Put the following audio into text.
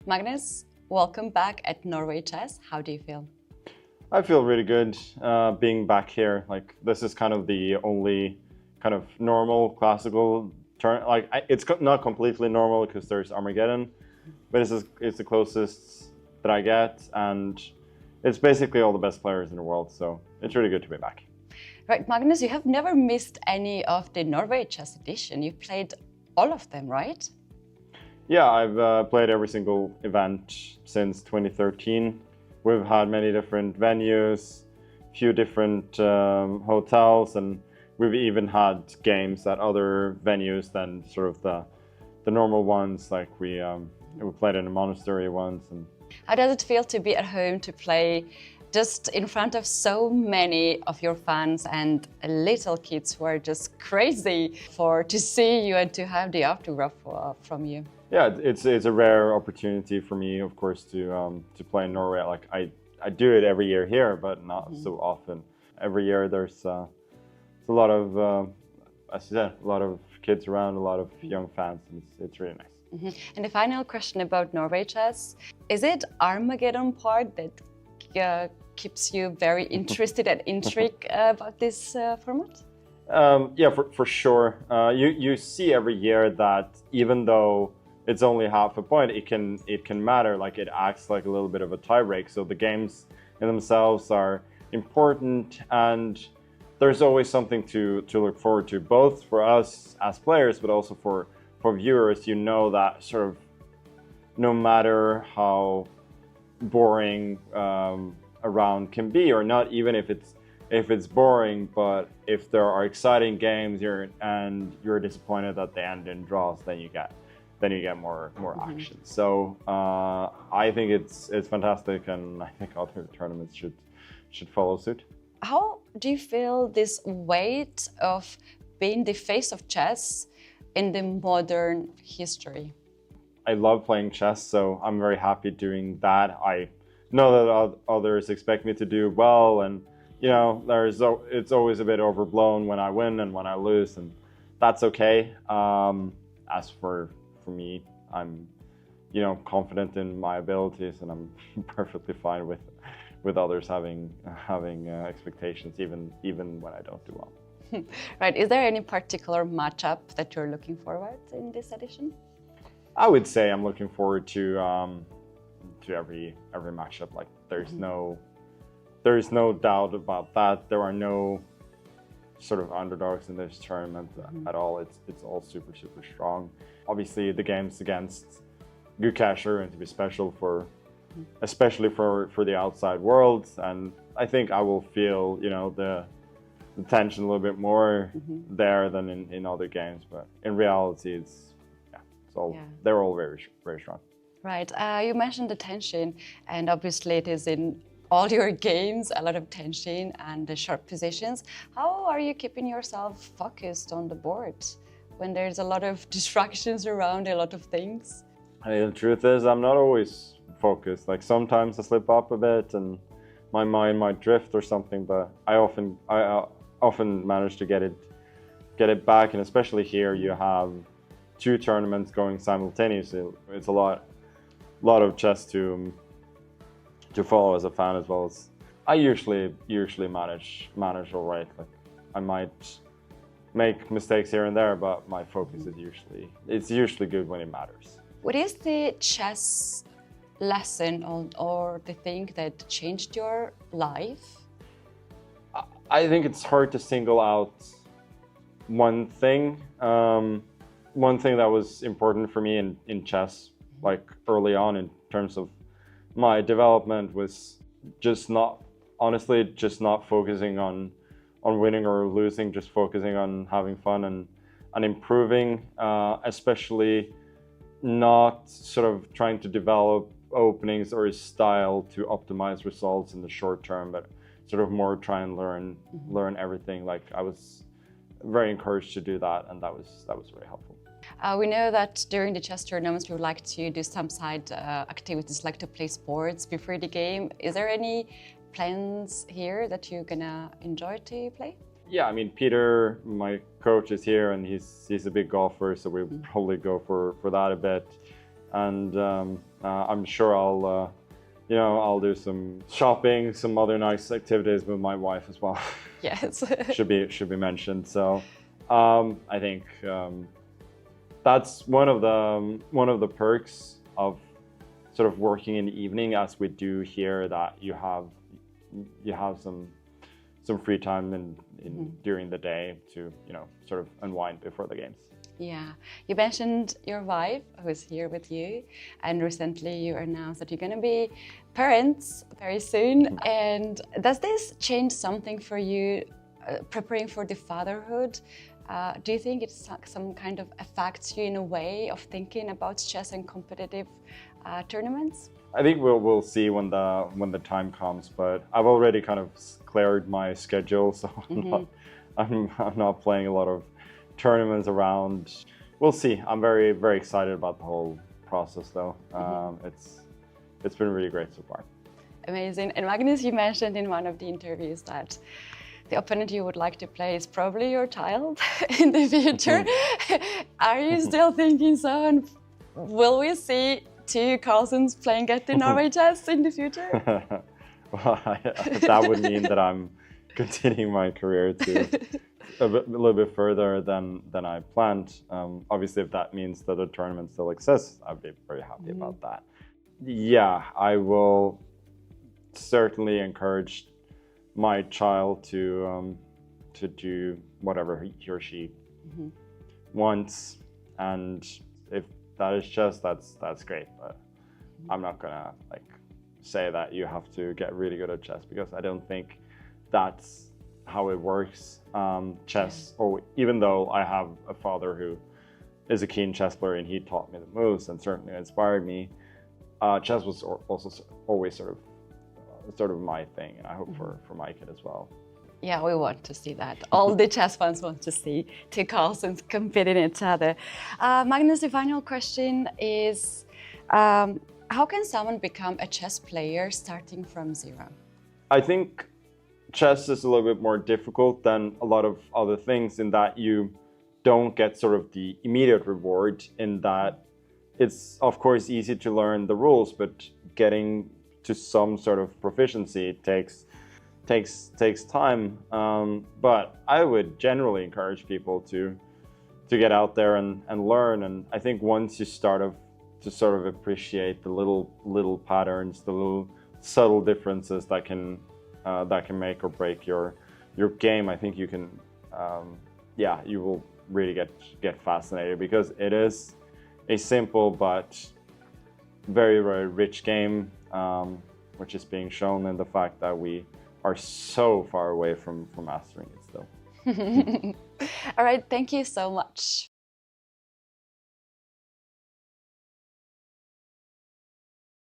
Magnus, welcome back at Norway Chess. How do you feel? I feel really good being back here. Like, this is kind of the only kind of normal classical turn. Like, it's not completely normal because there's Armageddon, but it's the closest that I get, and it's basically all the best players in the world. So it's really good to be back. Right, Magnus, you have never missed any of the Norway Chess edition. You've played all of them, right? Yeah, I've played every single event since 2013. We've had many different venues, few different hotels, and we've even had games at other venues than sort of the normal ones. Like we played in a monastery once. And how does it feel to be at home to play just in front of so many of your fans and little kids who are just crazy to see you and to have the autograph from you? Yeah, it's a rare opportunity for me, of course, to play in Norway. Like I do it every year here, but not so often. Every year there's a lot of, as you said, a lot of kids around, a lot of young fans, and it's really nice. And the final question about Norway Chess, is it Armageddon part that keeps you very interested and intrigued about this format? Yeah, for sure. You see every year that even though it's only half a point, it can matter. Like, it acts like a little bit of a tiebreak. So the games in themselves are important, and there's always something to look forward to, both for us as players, but also for viewers. You know that sort of no matter how boring a round can be, or not even if it's boring, but if there are exciting games and you're disappointed that they end in draws, then you get more action. So I think it's fantastic, and I think other tournaments should follow suit. How do you feel this weight of being the face of chess in the modern history? I love playing chess, so I'm very happy doing that. I know that others expect me to do well, and you know, it's always a bit overblown when I win and when I lose, and that's okay. As for me, I'm, you know, confident in my abilities, and I'm perfectly fine with others having expectations, even when I don't do well. Right. Is there any particular matchup that you're looking forward to in this edition? I would say I'm looking forward to every matchup. Like, there's no doubt about that. There are no sort of underdogs in this tournament at all. It's all super strong. Obviously, the games against Gukesh are going to be special especially for the outside world, and I think I will feel, you know, the tension a little bit more there than in other games. But in reality, they're all very strong. Right. You mentioned the tension, and obviously it is in all your games, a lot of tension and the sharp positions. How are you keeping yourself focused on the board when there's a lot of distractions around, a lot of things? The truth is, I'm not always focused. Like, sometimes I slip up a bit and my mind might drift or something, but I often manage to get it back. And especially here, you have two tournaments going simultaneously. It's a lot of chess to follow as a fan, as well as I usually manage all right. Like, I might make mistakes here and there, but my focus is usually good when it matters. What is the chess lesson or the thing that changed your life? I think it's hard to single out one thing. One thing that was important for me in chess, like early on in terms of my development, was just not focusing on winning or losing, just focusing on having fun and improving, especially not sort of trying to develop openings or a style to optimize results in the short term, but sort of more try and learn everything. Like, I was very encouraged to do that, and that was very helpful. We know that during the chess tournaments, we would like to do some side activities, like to play sports before the game. Is there any plans here that you're gonna enjoy to play? Yeah, I mean, Peter, my coach, is here, and he's a big golfer, so we'll probably go for that a bit. And I'm sure I'll do some shopping, some other nice activities with my wife as well. Yes. should be mentioned. So I think that's one of the perks of sort of working in the evening, as we do here, that you have some free time during the day to sort of unwind before the games. Yeah, you mentioned your wife who is here with you, and recently you announced that you're going to be parents very soon. And does this change something for you preparing for the fatherhood? Do you think it's some kind of affects you in a way of thinking about chess and competitive tournaments? I think we'll see when the time comes, but I've already kind of cleared my schedule, so I'm not playing a lot of tournaments around. We'll see. I'm very, very excited about the whole process, though. It's been really great so far. Amazing. And Magnus, you mentioned in one of the interviews that the opponent you would like to play is probably your child in the future. Are you still thinking so? And will we see two Carlsens playing at the Norway Chess in the future? Well, that would mean that I'm continuing my career to a little bit further than I planned. Obviously, if that means that the tournament still exists, I'd be very happy about that. Yeah, I will certainly encourage my child to do whatever he or she wants, and if that is chess, that's great. But I'm not gonna say that you have to get really good at chess, because I don't think that's how it works. Chess, or even though I have a father who is a keen chess player and he taught me the moves and certainly inspired me, chess was also always sort of my thing, and I hope for my kid as well. Yeah, we want to see that. All the chess fans want to see two Carlsens competing each other. Magnus, the final question is, how can someone become a chess player starting from zero? I think chess is a little bit more difficult than a lot of other things, in that you don't get sort of the immediate reward, in that it's of course easy to learn the rules, but getting to some sort of proficiency takes time. But I would generally encourage people to get out there and learn. And I think once you start to sort of appreciate the little patterns, the little subtle differences that can make or break your game, I think you can, you will really get fascinated, because it is a simple but very, very rich game, which is being shown in the fact that we are so far away from mastering it still. All right, thank you so much.